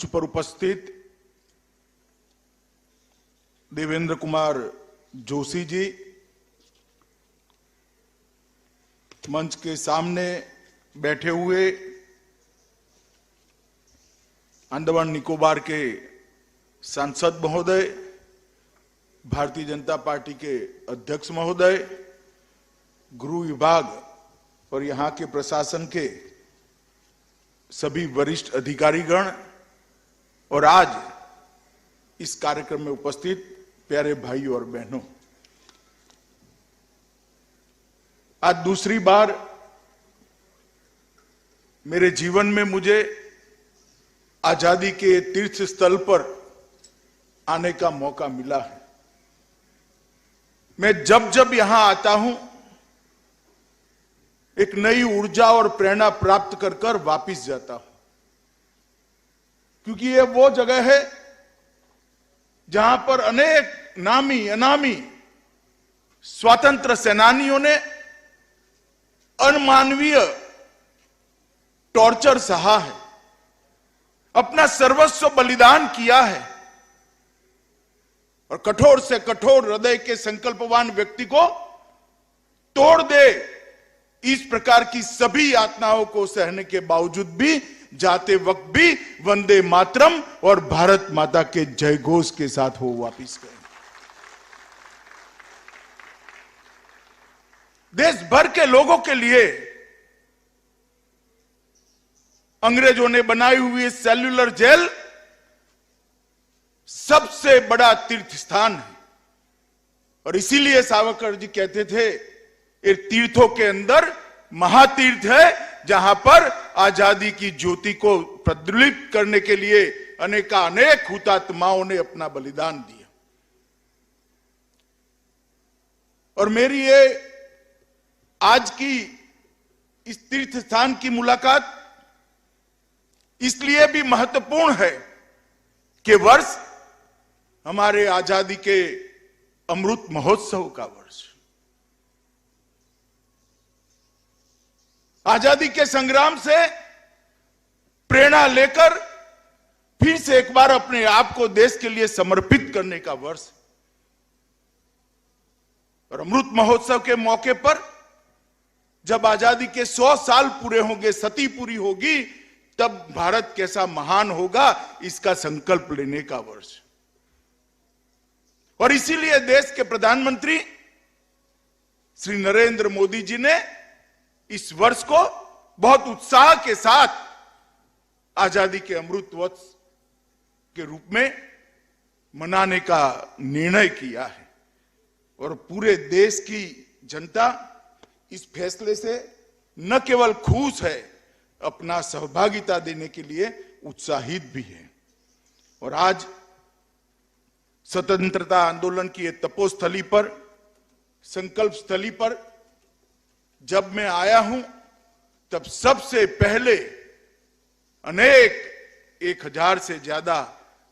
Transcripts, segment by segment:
मंच पर उपस्थित देवेंद्र कुमार जोशी जी, मंच के सामने बैठे हुए अंडमान निकोबार के सांसद महोदय, भारतीय जनता पार्टी के अध्यक्ष महोदय, गृह विभाग और यहां के प्रशासन के सभी वरिष्ठ अधिकारीगण और आज इस कार्यक्रम में उपस्थित प्यारे भाई और बहनों, आज दूसरी बार मेरे जीवन में मुझे आजादी के तीर्थ स्थल पर आने का मौका मिला है। मैं जब जब यहां आता हूं एक नई ऊर्जा और प्रेरणा प्राप्त कर कर वापिस जाता हूं, क्योंकि ये वो जगह है जहां पर अनेक नामी अनामी स्वातंत्र सेनानियों ने अनमानवीय टॉर्चर सहा है, अपना सर्वस्व बलिदान किया है और कठोर से कठोर हृदय के संकल्पवान व्यक्ति को तोड़ दे इस प्रकार की सभी यातनाओं को सहने के बावजूद भी जाते वक्त भी वंदे मातरम और भारत माता के जय घोष के साथ हो वापिस गए। देश भर के लोगों के लिए अंग्रेजों ने बनाई हुई सेल्युलर जेल सबसे बड़ा तीर्थ स्थान है और इसीलिए सावरकर जी कहते थे ये तीर्थों के अंदर महातीर्थ है, जहां पर आजादी की ज्योति को प्रज्वलित करने के लिए अनेक हुतात्माओं ने अपना बलिदान दिया। और मेरी ये आज की इस तीर्थ स्थान की मुलाकात इसलिए भी महत्वपूर्ण है कि वर्ष हमारे आजादी के अमृत महोत्सव का वर्ष, आजादी के संग्राम से प्रेरणा लेकर फिर से एक बार अपने आप को देश के लिए समर्पित करने का वर्ष और अमृत महोत्सव के मौके पर जब आजादी के 100 साल पूरे होंगे, सदी पूरी होगी, तब भारत कैसा महान होगा इसका संकल्प लेने का वर्ष। और इसीलिए देश के प्रधानमंत्री श्री नरेंद्र मोदी जी ने इस वर्ष को बहुत उत्साह के साथ आजादी के अमृत वर्ष के रूप में मनाने का निर्णय किया है और पूरे देश की जनता इस फैसले से न केवल खुश है, अपना सहभागिता देने के लिए उत्साहित भी है। और आज स्वतंत्रता आंदोलन की तपोस्थली पर, संकल्प स्थली पर जब मैं आया हूं तब सबसे पहले 1000 से ज्यादा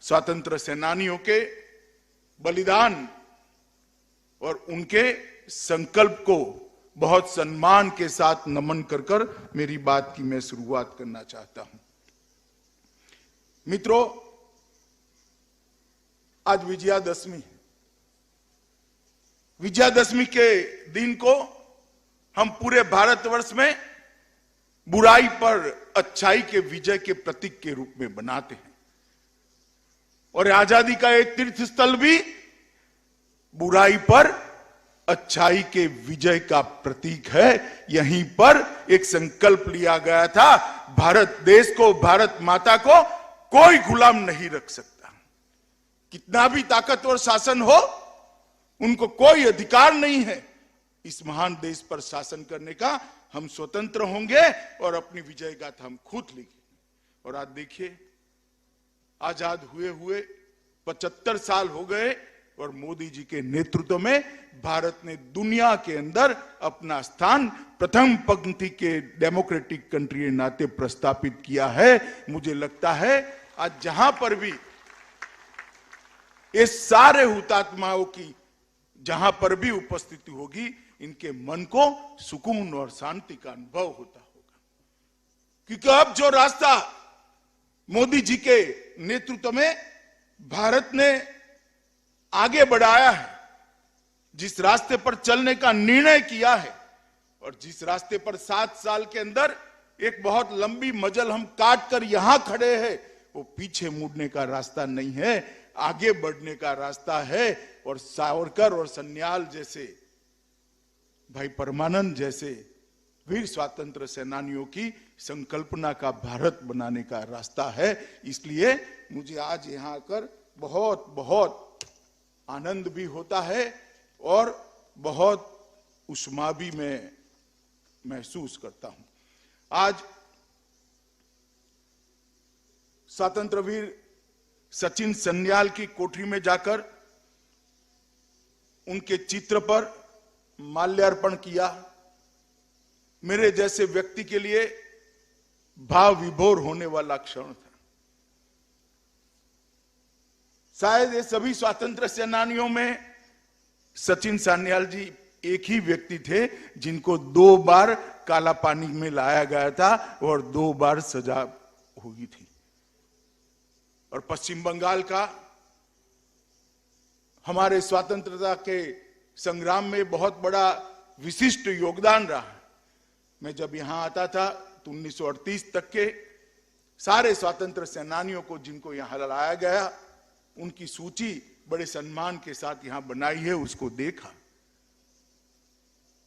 स्वतंत्र सेनानियों के बलिदान और उनके संकल्प को बहुत सम्मान के साथ नमन कर कर मेरी बात की मैं शुरुआत करना चाहता हूं। मित्रों, आज विजयादशमी है। विजयादशमी के दिन को हम पूरे भारतवर्ष में बुराई पर अच्छाई के विजय के प्रतीक के रूप में बनाते हैं और आजादी का एक तीर्थ स्थल भी बुराई पर अच्छाई के विजय का प्रतीक है। यहीं पर एक संकल्प लिया गया था, भारत देश को, भारत माता को कोई गुलाम नहीं रख सकता। कितना भी ताकतवर शासन हो, उनको कोई अधिकार नहीं है इस महान देश पर शासन करने का। हम स्वतंत्र होंगे और अपनी विजय गाथा हम खुद लिखेंगे। और आज देखिए, आजाद हुए 75 साल हो गए और मोदी जी के नेतृत्व में भारत ने दुनिया के अंदर अपना स्थान प्रथम पंक्ति के डेमोक्रेटिक कंट्री के नाते प्रस्थापित किया है। मुझे लगता है आज जहां पर भी ये सारे हुतात्माओं की जहां पर भी उपस्थिति होगी, इनके मन को सुकून और शांति का अनुभव होता होगा, क्योंकि अब जो रास्ता मोदी जी के नेतृत्व में भारत ने आगे बढ़ाया है, जिस रास्ते पर चलने का निर्णय किया है और जिस रास्ते पर 7 साल के अंदर एक बहुत लंबी मजल हम काट कर यहां खड़े हैं, वो पीछे मुड़ने का रास्ता नहीं है, आगे बढ़ने का रास्ता है। और सावरकर और सन्याल जैसे, भाई परमानंद जैसे वीर स्वतंत्र सेनानियों की संकल्पना का भारत बनाने का रास्ता है। इसलिए मुझे आज यहां आकर बहुत बहुत आनंद भी होता है और बहुत उष्मा भी मैं महसूस करता हूं। आज स्वतंत्र वीर सचिन सन्याल की कोठरी में जाकर उनके चित्र पर माल्यार्पण किया मेरे जैसे व्यक्ति के लिए भाव विभोर होने वाला क्षण था। शायद ये सभी स्वतंत्र सेनानियों में सचिन सन्याल जी एक ही व्यक्ति थे जिनको 2 बार काला पानी में लाया गया था और 2 बार सजा हुई थी। और पश्चिम बंगाल का हमारे स्वतंत्रता के संग्राम में बहुत बड़ा विशिष्ट योगदान रहा है। मैं जब यहां आता था तो 1938 तक के सारे स्वतंत्र सेनानियों को जिनको यहां लाया गया, उनकी सूची बड़े सम्मान के साथ यहां बनाई है, उसको देखा।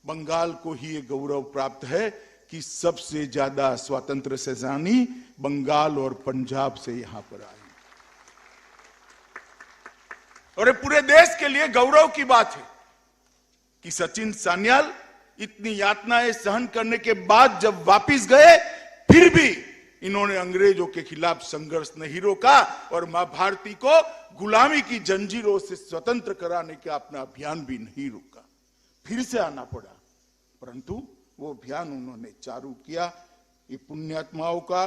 बंगाल को ही ये गौरव प्राप्त है कि सबसे ज्यादा स्वतंत्र सेनानी बंगाल और पंजाब से यहां पर आए और ये पूरे देश के लिए गौरव की बात है कि सचिन सन्याल इतनी यातनाएं सहन करने के बाद जब वापिस गए, फिर भी इन्होंने अंग्रेजों के खिलाफ संघर्ष नहीं रोका और मां भारती को गुलामी की जंजीरों से स्वतंत्र कराने का अपना अभियान भी नहीं रोका। फिर से आना पड़ा, परंतु वो अभियान उन्होंने चालू किया। ये पुण्यात्माओं का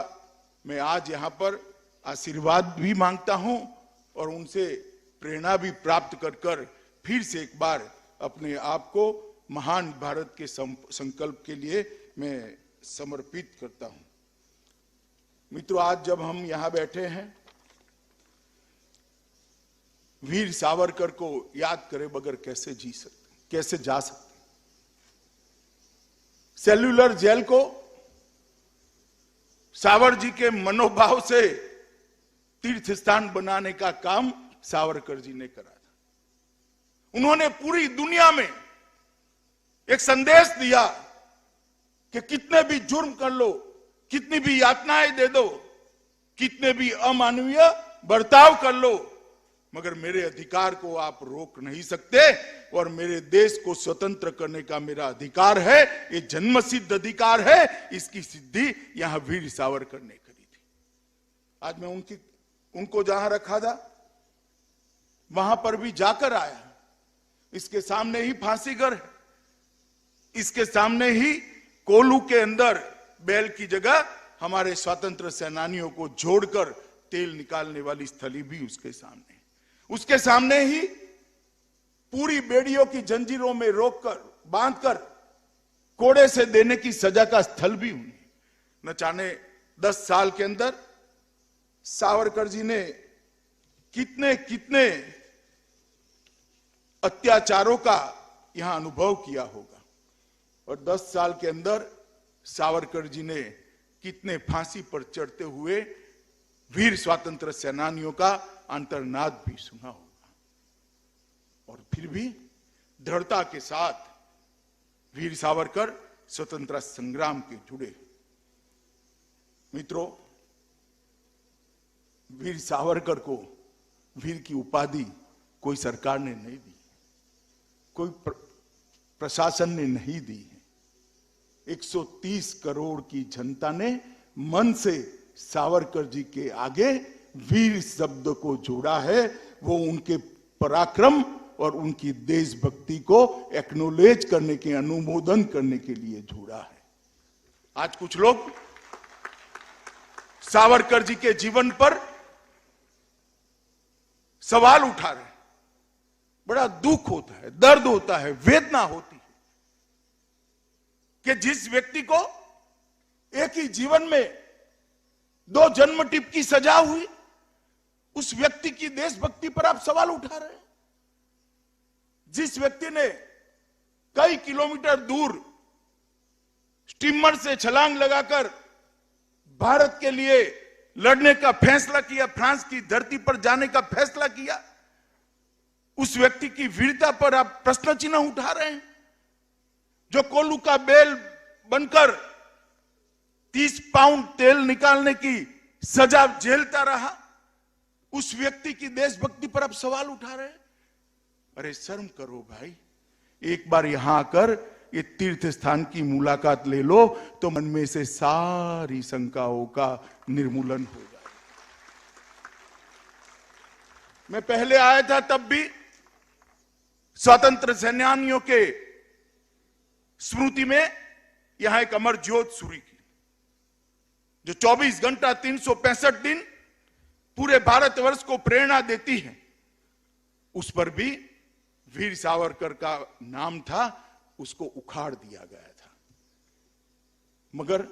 मैं आज यहां पर आशीर्वाद भी मांगता हूं और उनसे प्रेरणा भी प्राप्त कर फिर से एक बार अपने आप को महान भारत के संकल्प के लिए मैं समर्पित करता हूं। मित्रों, आज जब हम यहां बैठे हैं, वीर सावरकर को याद करे बगैर कैसे जी सकते, कैसे जा सकते। सेल्युलर जेल को सावर जी के मनोभाव से तीर्थ स्थान बनाने का काम सावरकर जी ने करा था। उन्होंने पूरी दुनिया में एक संदेश दिया कि कितने भी जुर्म कर लो, कितनी भी यातनाएं दे दो, कितने भी अमानवीय बर्ताव कर लो, मगर मेरे अधिकार को आप रोक नहीं सकते और मेरे देश को स्वतंत्र करने का मेरा अधिकार है, ये जन्मसिद्ध अधिकार है। इसकी सिद्धि यहां वीर सावरकर ने करी थी। आज मैं उनको जहां रखा था वहां पर भी जाकर आया। इसके सामने ही फांसी घर है, इसके सामने ही कोलू के अंदर बैल की जगह हमारे स्वतंत्र सेनानियों को जोड़कर तेल निकालने वाली स्थली भी उसके सामने, उसके सामने ही पूरी बेड़ियों की जंजीरों में रोककर बांधकर कोड़े से देने की सजा का स्थल भी उन्हें। न जाने 10 साल के अंदर सावरकर जी ने कितने कितने अत्याचारों का यहां अनुभव किया होगा और 10 साल के अंदर सावरकर जी ने कितने फांसी पर चढ़ते हुए वीर स्वतंत्र सेनानियों का अंतर्नाद भी सुना होगा। और फिर भी दृढ़ता के साथ वीर सावरकर स्वतंत्रता संग्राम के जुड़े। मित्रों, वीर सावरकर को वीर की उपाधि कोई सरकार ने नहीं दी, कोई प्रशासन ने नहीं दी है। 130 करोड़ की जनता ने मन से सावरकर जी के आगे वीर शब्द को जोड़ा है। वो उनके पराक्रम और उनकी देशभक्ति को एक्नॉलेज करने के, अनुमोदन करने के लिए जोड़ा है। आज कुछ लोग सावरकर जी के जीवन पर सवाल उठा रहे हैं। बड़ा दुख होता है, दर्द होता है, वेदना होती है कि जिस व्यक्ति को एक ही जीवन में 2 जन्म टिप की सजा हुई, उस व्यक्ति की देशभक्ति पर आप सवाल उठा रहे हैं। जिस व्यक्ति ने कई किलोमीटर दूर स्टीमर से छलांग लगाकर भारत के लिए लड़ने का फैसला किया, फ्रांस की धरती पर जाने का फैसला किया, उस व्यक्ति की वीरता पर आप प्रश्न चिन्ह उठा रहे हैं। जो कोल्लू का बेल बनकर 30 पाउंड तेल निकालने की सजा झेलता रहा, उस व्यक्ति की देशभक्ति पर आप सवाल उठा रहे हैं। अरे शर्म करो भाई, एक बार यहां आकर ये तीर्थ स्थान की मुलाकात ले लो तो मन में से सारी शंकाओं का निर्मूलन हो जाए। मैं पहले आया था तब भी स्वतंत्र सेनानियों के स्मृति में यहां एक अमर ज्योत सूरी की, जो 24 घंटा 365 दिन पूरे भारतवर्ष को प्रेरणा देती है। उस पर भी वीर सावरकर का नाम था, उसको उखाड़ दिया गया था। मगर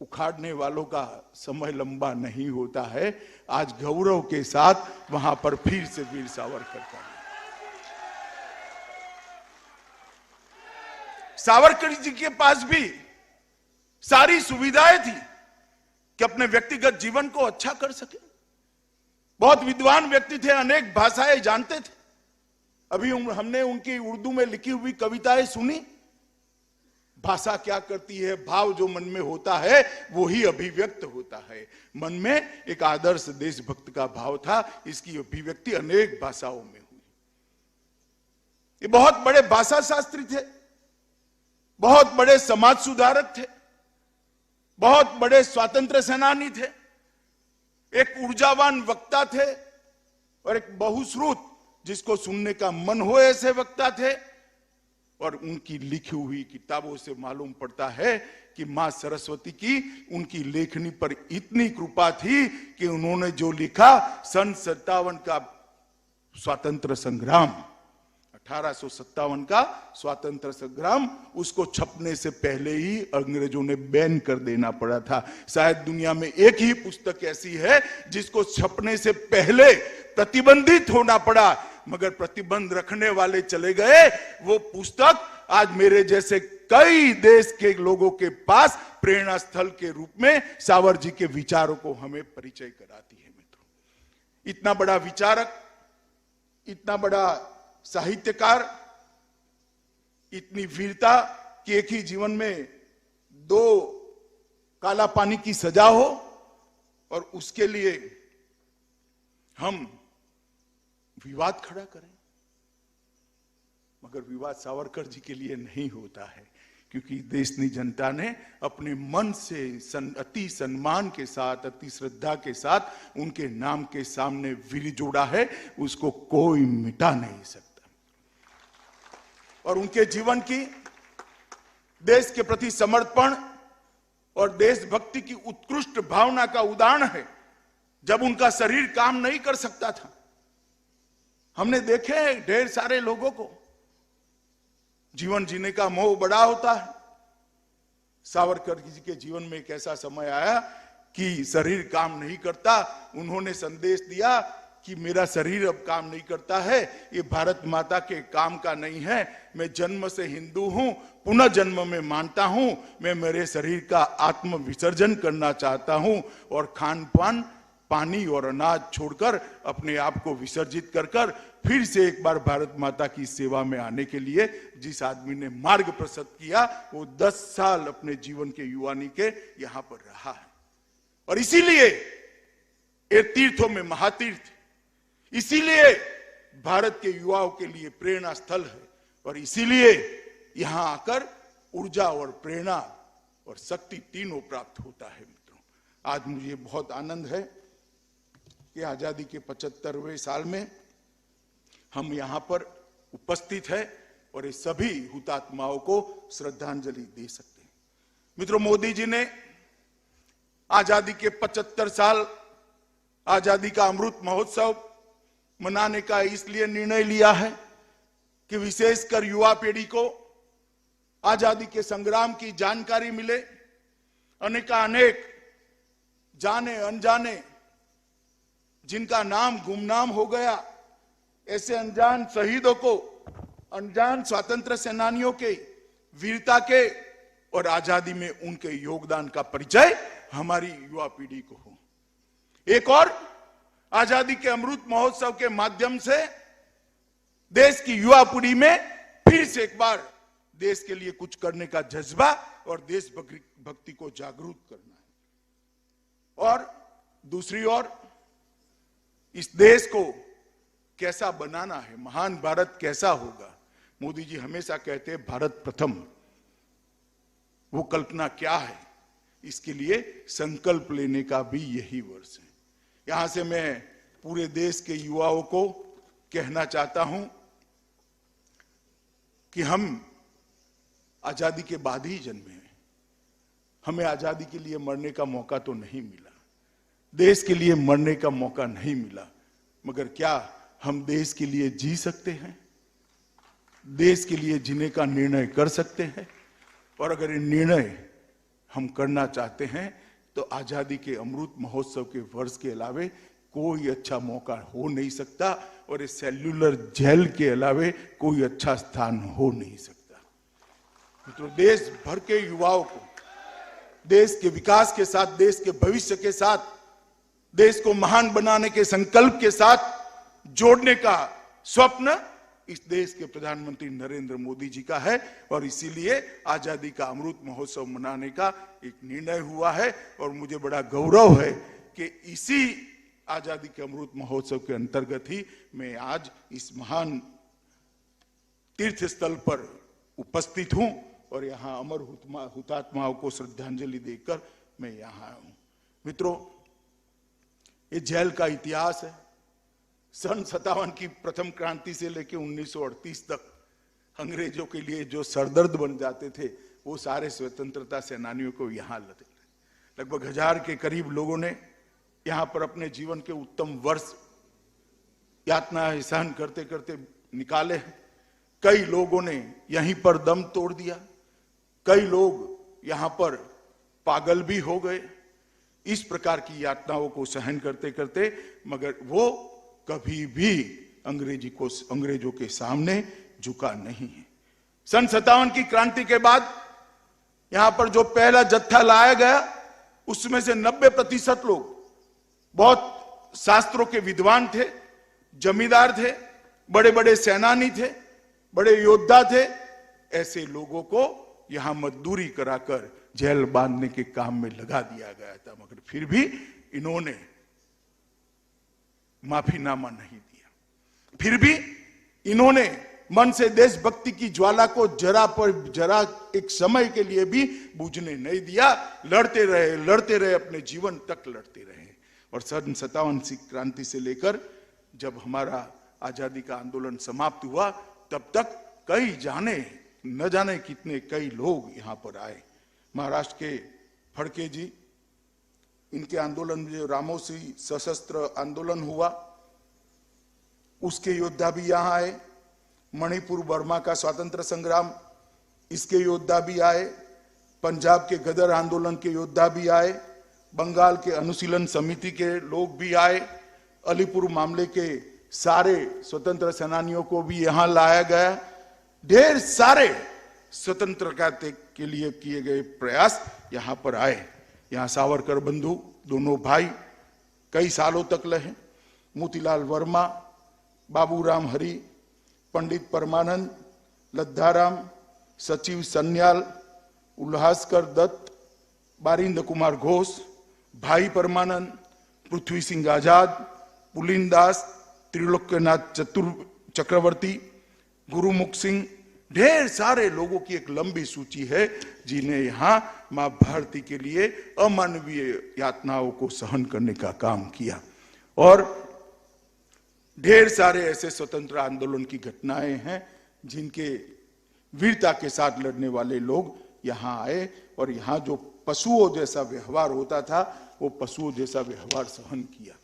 उखाड़ने वालों का समय लंबा नहीं होता है। आज गौरव के साथ वहां पर फिर से वीर सावरकर का, सावरकर जी के पास भी सारी सुविधाएं थी कि अपने व्यक्तिगत जीवन को अच्छा कर सके। बहुत विद्वान व्यक्ति थे, अनेक भाषाएं जानते थे। अभी हमने उनकी उर्दू में लिखी हुई कविताएं सुनी। भाषा क्या करती है, भाव जो मन में होता है वो ही अभिव्यक्त होता है। मन में एक आदर्श देशभक्त का भाव था, इसकी अभिव्यक्ति अनेक भाषाओं में हुई। ये बहुत बड़े भाषा शास्त्री थे, बहुत बड़े समाज सुधारक थे, बहुत बड़े स्वातंत्र्य सेनानी थे, एक ऊर्जावान वक्ता थे और एक बहुश्रुत, जिसको सुनने का मन हो ऐसे वक्ता थे। और उनकी लिखी हुई किताबों से मालूम पड़ता है कि मां सरस्वती की उनकी लेखनी पर इतनी कृपा थी कि उन्होंने जो लिखा, सन 57 का स्वातंत्र संग्राम, 1857 का स्वातंत्र संग्राम, उसको छपने से पहले ही अंग्रेजों ने बैन कर देना पड़ा था। शायद दुनिया में एक ही पुस्तक ऐसी है जिसको छपने से पहले प्रतिबंधित होना पड़ा, मगर प्रतिबंध रखने वाले चले गए। वो पुस्तक आज मेरे जैसे कई देश के लोगों के पास प्रेरणा स्थल के रूप में सावर जी के विचारों को हमें परिचय कराती है। मित्रों, इतना बड़ा विचारक, इतना बड़ा साहित्यकार, इतनी वीरता कि एक ही जीवन में 2 काला पानी की सजा हो और उसके लिए हम विवाद खड़ा करें। मगर विवाद सावरकर जी के लिए नहीं होता है, क्योंकि देशनी जनता ने अपने मन से अति सम्मान के साथ, अति श्रद्धा के साथ उनके नाम के सामने वीर जोड़ा है, उसको कोई मिटा नहीं सकता। और उनके जीवन की देश के प्रति समर्पण और देशभक्ति की उत्कृष्ट भावना का उदाहरण है। जब उनका शरीर काम नहीं कर सकता था, हमने देखे हैं ढेर सारे लोगों को जीवन जीने का मोह बड़ा होता है। सावरकर जी के जीवन में एक ऐसा समय आया कि शरीर काम नहीं करता। उन्होंने संदेश दिया कि मेरा शरीर अब काम नहीं करता है, ये भारत माता के काम का नहीं है। मैं जन्म से हिंदू हूं, पुनः जन्म में मानता हूं। मैं मेरे शरीर का आत्म विसर्जन करना चाहता हूं और खान पान, पानी और अनाज छोड़कर अपने आप को विसर्जित कर फिर से एक बार भारत माता की सेवा में आने के लिए जिस आदमी ने मार्ग प्रशस्त किया, वो 10 साल अपने जीवन के युवानी के यहां पर रहा है। और इसीलिए ये तीर्थों में महातीर्थ, इसीलिए भारत के युवाओं के लिए प्रेरणा स्थल है। और इसीलिए यहां आकर ऊर्जा और प्रेरणा और शक्ति तीनों प्राप्त होता है। मित्रों, आज मुझे बहुत आनंद है कि आजादी के 75वें साल में हम यहां पर उपस्थित हैं और ये सभी हुतात्माओं को श्रद्धांजलि दे सकते हैं। मित्रों, मोदी जी ने आजादी के 75 साल आजादी का अमृत महोत्सव मनाने का इसलिए निर्णय लिया है कि विशेषकर युवा पीढ़ी को आजादी के संग्राम की जानकारी मिले। अनेकानेक जाने अनजाने जिनका नाम गुमनाम हो गया, ऐसे अनजान शहीदों को, अनजान स्वतंत्र सेनानियों के वीरता के और आजादी में उनके योगदान का परिचय हमारी युवा पीढ़ी को हो। एक और आजादी के अमृत महोत्सव के माध्यम से देश की युवा पीढ़ी में फिर से एक बार देश के लिए कुछ करने का जज्बा और देशभक्ति को जागरूक करना है। और दूसरी ओर इस देश को कैसा बनाना है, महान भारत कैसा होगा। मोदी जी हमेशा कहते हैं भारत प्रथम। वो कल्पना क्या है, इसके लिए संकल्प लेने का भी यही वर्ष है। यहां से मैं पूरे देश के युवाओं को कहना चाहता हूं कि हम आजादी के बाद ही जन्मे हैं। हमें आजादी के लिए मरने का मौका तो नहीं मिला, देश के लिए मरने का मौका नहीं मिला, मगर क्या हम देश के लिए जी सकते हैं, देश के लिए जीने का निर्णय कर सकते हैं? और अगर ये निर्णय हम करना चाहते हैं तो आजादी के अमृत महोत्सव के वर्ष के अलावे कोई अच्छा मौका हो नहीं सकता, और इस सेल्युलर जेल के अलावे कोई अच्छा स्थान हो नहीं सकता। मित्रों, देश भर के युवाओं को देश के विकास के साथ, देश के भविष्य के साथ, देश को महान बनाने के संकल्प के साथ जोड़ने का स्वप्न इस देश के प्रधानमंत्री नरेंद्र मोदी जी का है, और इसीलिए आजादी का अमृत महोत्सव मनाने का एक निर्णय हुआ है। और मुझे बड़ा गौरव है कि इसी आजादी के अमृत महोत्सव के अंतर्गत ही मैं आज इस महान तीर्थ स्थल पर उपस्थित हूं और यहां अमर हुतात्माओं को श्रद्धांजलि देकर मैं यहां आया हूं। मित्रों, ये जेल का इतिहास है। सन 57 की प्रथम क्रांति से लेकर 1938 तक अंग्रेजों के लिए जो सरदर्द बन जाते थे, वो सारे स्वतंत्रता सेनानियों को यहाँ लगे। लगभग 1000 के करीब लोगों ने यहाँ पर अपने जीवन के उत्तम वर्ष यातनाएं सहन करते करते निकाले हैं। कई लोगों ने यहीं पर दम तोड़ दिया, कई लोग यहाँ पर पागल भी हो गए इस प्रकार की यातनाओं को सहन करते करते, मगर वो कभी भी अंग्रेजों के सामने झुका नहीं है। सन 57 की क्रांति के बाद यहां पर जो पहला जत्था लाया गया, उसमें से 90% लोग बहुत शास्त्रों के विद्वान थे, जमींदार थे, बड़े बड़े सेनानी थे, बड़े योद्धा थे। ऐसे लोगों को यहां मजदूरी कराकर जेल बांधने के काम में लगा दिया गया था, मगर फिर भी इन्होंने माफीनामा नहीं दिया। फिर भी इन्होंने मन से देशभक्ति की ज्वाला को जरा एक समय के लिए भी बुझने नहीं दिया। लड़ते रहे, अपने जीवन तक लड़ते रहे। और सन 57 क्रांति से लेकर जब हमारा आजादी का आंदोलन समाप्त हुआ, तब तक न जाने कितने कई लोग यहां पर आए। महाराष्ट्र के फड़के जी, इनके आंदोलन में जो रामोसी सशस्त्र आंदोलन हुआ, उसके योद्धा भी यहां आए। मणिपुर बर्मा का स्वतंत्र संग्राम, इसके योद्धा भी आए। पंजाब के गदर आंदोलन के योद्धा भी आए। बंगाल के अनुशीलन समिति के लोग भी आए। अलीपुर मामले के सारे स्वतंत्र सेनानियों को भी यहां लाया गया। ढेर सारे स्वतंत्रता के लिए किए गए प्रयास यहां पर आए। यहां सावरकर बंधु दोनों भाई कई सालों तक रहे। मोतीलाल वर्मा, बाबूराम हरि, पंडित परमानंद, लद्दाराम, सचिव सन्याल, उल्हासकर दत्त, बारिंद कुमार घोष, भाई परमानंद, पृथ्वी सिंह आजाद, पुलिन दास, त्रिलोक्यनाथ चक्रवर्ती, गुरुमुख सिंह, ढेर सारे लोगों की एक लंबी सूची है जिन्हें यहां मां भारती के लिए अमानवीय यातनाओं को सहन करने का काम किया। और ढेर सारे ऐसे स्वतंत्र आंदोलन की घटनाएं हैं जिनके वीरता के साथ लड़ने वाले लोग यहां आए और यहां जो पशुओं जैसा व्यवहार होता था, वो पशुओं जैसा व्यवहार सहन किया।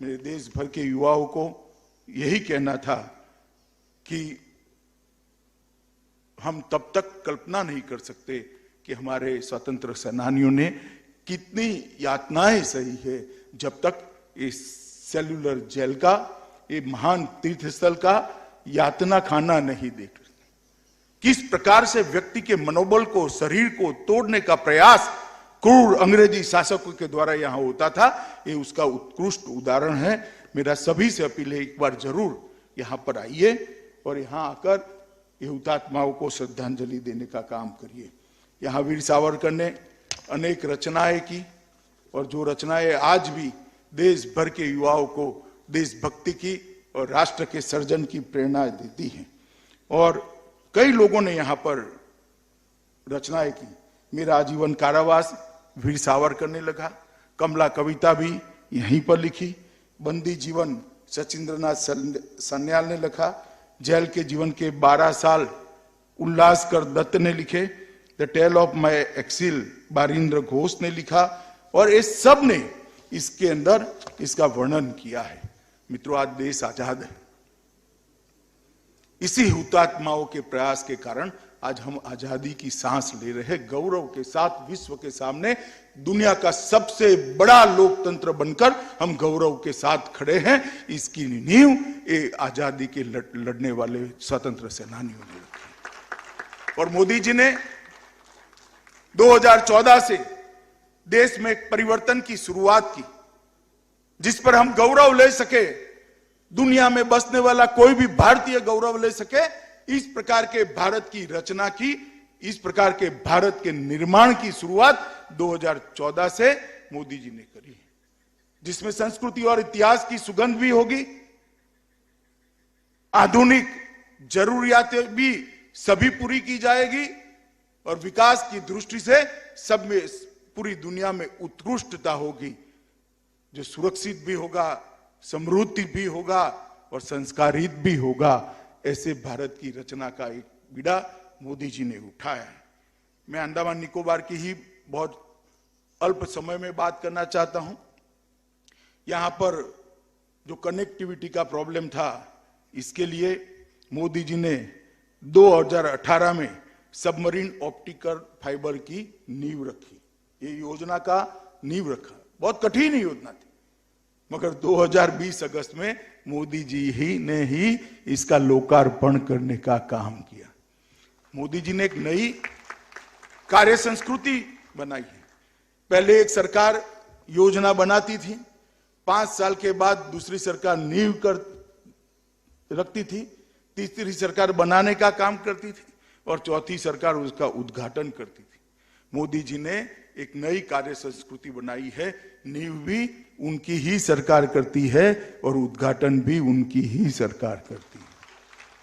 मेरे देश भर के युवाओं को यही कहना था कि हम तब तक कल्पना नहीं कर सकते कि हमारे स्वतंत्र सेनानियों ने कितनी यातनाएं सही है जब तक इस सेल्युलर जेल का, ये महान तीर्थ स्थल का यातना खाना नहीं देख रहे। किस प्रकार से व्यक्ति के मनोबल को, शरीर को तोड़ने का प्रयास क्रूर अंग्रेजी शासकों के द्वारा यहां होता था, ये उसका उत्कृष्ट उदाहरण है। मेरा सभी से अपील है, एक बार जरूर यहां पर आइए और यहां आकर ये हुतात्माओं को श्रद्धांजलि देने का काम करिए। यहां वीर सावरकर ने अनेक रचनाएं की और जो रचनाएं आज भी देश भर के युवाओं को देशभक्ति की और राष्ट्र के सर्जन की प्रेरणा देती हैं। और कई लोगों ने यहां पर रचनाएं की। मेरा आजीवन कारावास वीर सावरकर ने लिखा, कमला कविता भी यहीं पर लिखी, बंदी जीवन सचिंद्रनाथ सन्याल ने लिखा, जेल के जीवन के 12 साल उल्लासकर दत्त ने लिखे, the tale of my exile Barindra Ghosh ने लिखा और ये सब ने इसके अंदर इसका वर्णन किया है। मित्रों, आज देश आजाद है। इसी हुतात्माओं के प्रयास के कारण आज हम आजादी की सांस ले रहे हैं, गौरव के साथ विश्व के सामने दुनिया का सबसे बड़ा लोकतंत्र बनकर हम गौरव के साथ खड़े हैं। इसकी नींव ये आजादी के लड़ने वाले स्वतंत्र सेनानियों ने रखी। और मोदी जी ने 2014 से देश में एक परिवर्तन की शुरुआत की, जिस पर हम गौरव ले सके, दुनिया में बसने वाला कोई भी भारतीय गौरव ले सके। इस प्रकार के भारत की रचना की, इस प्रकार के भारत के निर्माण की शुरुआत 2014 से मोदी जी ने करी है, जिसमें संस्कृति और इतिहास की सुगंध भी होगी, आधुनिक जरूरियातें भी सभी पूरी की जाएगी और विकास की दृष्टि से सब में, पूरी दुनिया में उत्कृष्टता होगी, जो सुरक्षित भी होगा, समृद्धि भी होगा और संस्कारित भी होगा। ऐसे भारत की रचना का एक बीड़ा मोदी जी ने उठाया है। मैं अंडमान निकोबार की ही बहुत अल्प समय में बात करना चाहता हूं। यहां पर जो कनेक्टिविटी का प्रॉब्लम था, इसके लिए मोदी जी ने 2018 में सबमरीन ऑप्टिकल फाइबर की नींव रखी। ये योजना का नींव रखा, बहुत कठिन योजना थी, मगर 2020 अगस्त में मोदी जी ही ने इसका लोकार्पण करने का काम किया। मोदी जी ने एक नई कार्य संस्कृति बनाई है। पहले एक सरकार योजना बनाती थी, 5 साल के बाद दूसरी सरकार नींव कर रखती थी, तीसरी सरकार बनाने का काम करती थी और चौथी सरकार उसका उद्घाटन करती थी। मोदी जी ने एक नई कार्य संस्कृति बनाई है। नींव भी उनकी ही सरकार करती है और उद्घाटन भी उनकी ही सरकार करती है।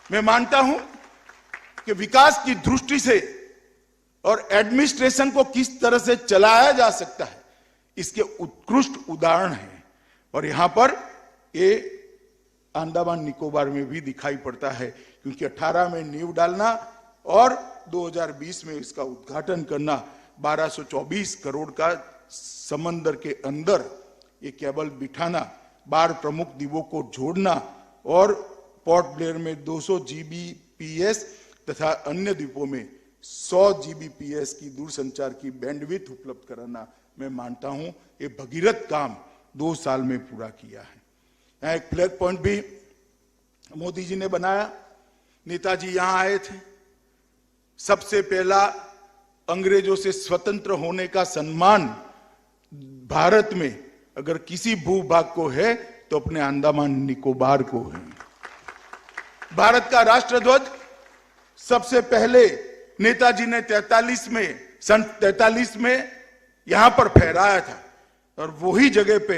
मैं मानता हूं कि विकास की दृष्टि से और एडमिनिस्ट्रेशन को किस तरह से चलाया जा सकता है, इसके उत्कृष्ट उदाहरण हैं। और यहां पर ये अंडमान निकोबार में भी दिखाई पड़ता है, क्योंकि 18 में नींव डालना और 2020 में इसका उद्घाटन करना, 1224 करोड़ का समंदर के अंदर ये केबल बिठाना, 12 प्रमुख द्वीपों को जोड़ना और पोर्ट ब्लेयर में 200 Gbps तथा अन्य द्वीपों में 100 Gbps की दूरसंचार की बैंडविड्थ उपलब्ध कराना, मैं मानता हूं ये भगीरथ काम 2 साल में पूरा किया है। यहाँ एक फ्लैग पॉइंट भी मोदी जी ने बनाया। नेताजी यहां आए थे, सबसे पहला अंग्रेजों से स्वतंत्र होने का सम्मान भारत में अगर किसी भूभाग को है तो अपने अंडमान निकोबार को है। भारत का राष्ट्रध्वज सबसे पहले नेताजी ने 43 में यहां पर फहराया था और वही जगह पे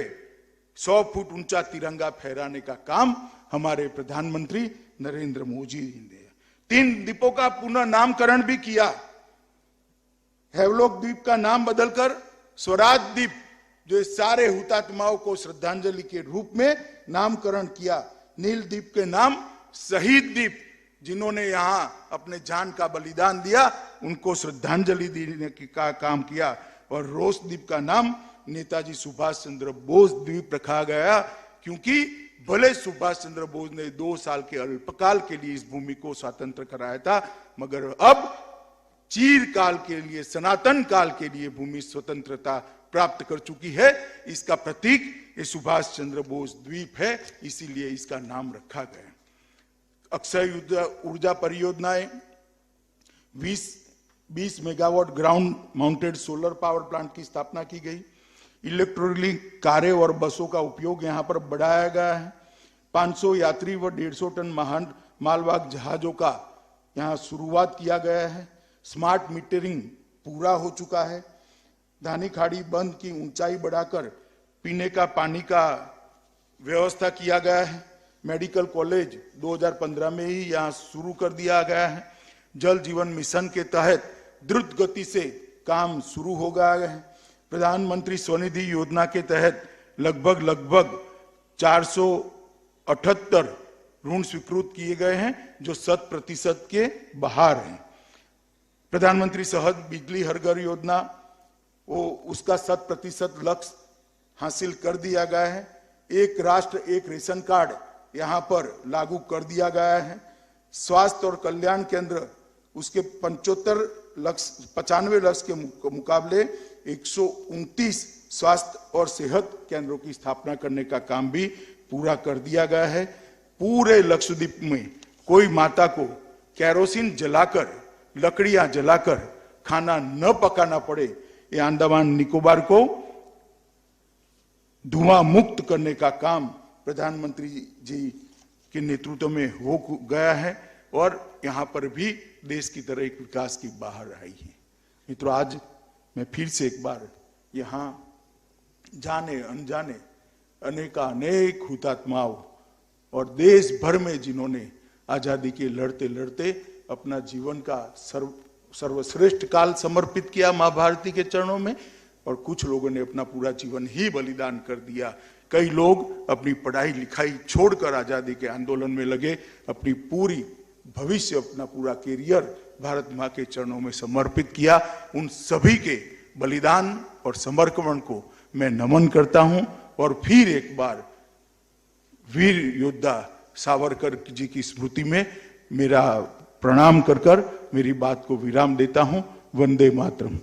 100 फुट ऊंचा तिरंगा फहराने का काम हमारे प्रधानमंत्री नरेंद्र मोदी जी ने 3 द्वीपों का पुनः नामकरण भी किया। हेवलॉक द्वीप का नाम बदलकर स्वराज द्वीप, जो सारे हुतात्माओं को श्रद्धांजलि के रूप में नामकरण किया। नील द्वीप के नाम शहीद द्वीप, जिन्होंने यहां अपने जान का बलिदान दिया, उनको श्रद्धांजलि देने का काम किया। और रोस द्वीप का नाम नेताजी सुभाष चंद्र बोस द्वीप रखा गया, क्योंकि भले सुभाष चंद्र बोस ने 2 साल के अल्पकाल के लिए इस भूमि को स्वतंत्र कराया था, मगर अब चीरकाल के लिए, सनातन काल के लिए भूमि स्वतंत्रता प्राप्त कर चुकी है। इसका प्रतीक ये सुभाष चंद्र बोस द्वीप है, इसीलिए इसका नाम रखा गया। अक्षय ऊर्जा परियोजनाएं 20 megawatt ground mounted solar power plant की स्थापना की गई। इलेक्ट्रिक कारें और बसों का उपयोग यहां पर बढ़ाया गया है। 500 यात्री व 150 टन मालवाहक जहाजों का यहां शुरुआत किया गया है। स्मार्ट मीटरिंग पूरा हो चुका है। धानी खाड़ी बंद की ऊंचाई बढ़ाकर पीने का पानी का व्यवस्था किया गया है। मेडिकल कॉलेज 2015 में ही यहां शुरू कर दिया गया है। जल जीवन मिशन के तहत द्रुत गति से काम शुरू हो गया है। प्रधानमंत्री स्वनिधि योजना के तहत लगभग 478 ऋण स्वीकृत किए गए हैं, जो 100% के बाहर हैं। प्रधानमंत्री सहज बिजली हर घर योजना उसका 100% लक्ष्य हासिल कर दिया गया है। एक राष्ट्र एक रेशन कार्ड यहां पर लागू कर दिया गया है। स्वास्थ्य और कल्याण केंद्र उसके 95 लक्ष्य के मुकाबले 129 स्वास्थ्य और सेहत केंद्रों की स्थापना करने का काम भी पूरा कर दिया गया है। पूरे लक्षद्वीप में कोई माता को केरोसिन जलाकर, लकड़ियां जलाकर खाना न पकाना पड़े, ये अंडमान निकोबार को धुआं मुक्त करने का काम प्रधानमंत्री जी के नेतृत्व में हो गया है और यहां पर भी देश की तरह एक विकास की बाहर आई है। मित्रों, आज मैं फिर से एक बार यहां जाने अनजाने अनेक हुतात्माओं और देश भर में जिन्होंने आजादी के लड़ते लड़ते अपना जीवन का सर्वश्रेष्ठ काल समर्पित किया मां भारती के चरणों में, और कुछ लोगों ने अपना पूरा जीवन ही बलिदान कर दिया। कई लोग अपनी पढ़ाई लिखाई छोड़कर आजादी के आंदोलन में लगे, अपनी पूरी भविष्य, अपना पूरा कैरियर भारत मां के चरणों में समर्पित किया। उन सभी के बलिदान और समर्पण को मैं नमन करता हूं और फिर एक बार वीर योद्धा सावरकर जी की स्मृति में मेरा प्रणाम कर मेरी बात को विराम देता हूं। वंदे मातरम।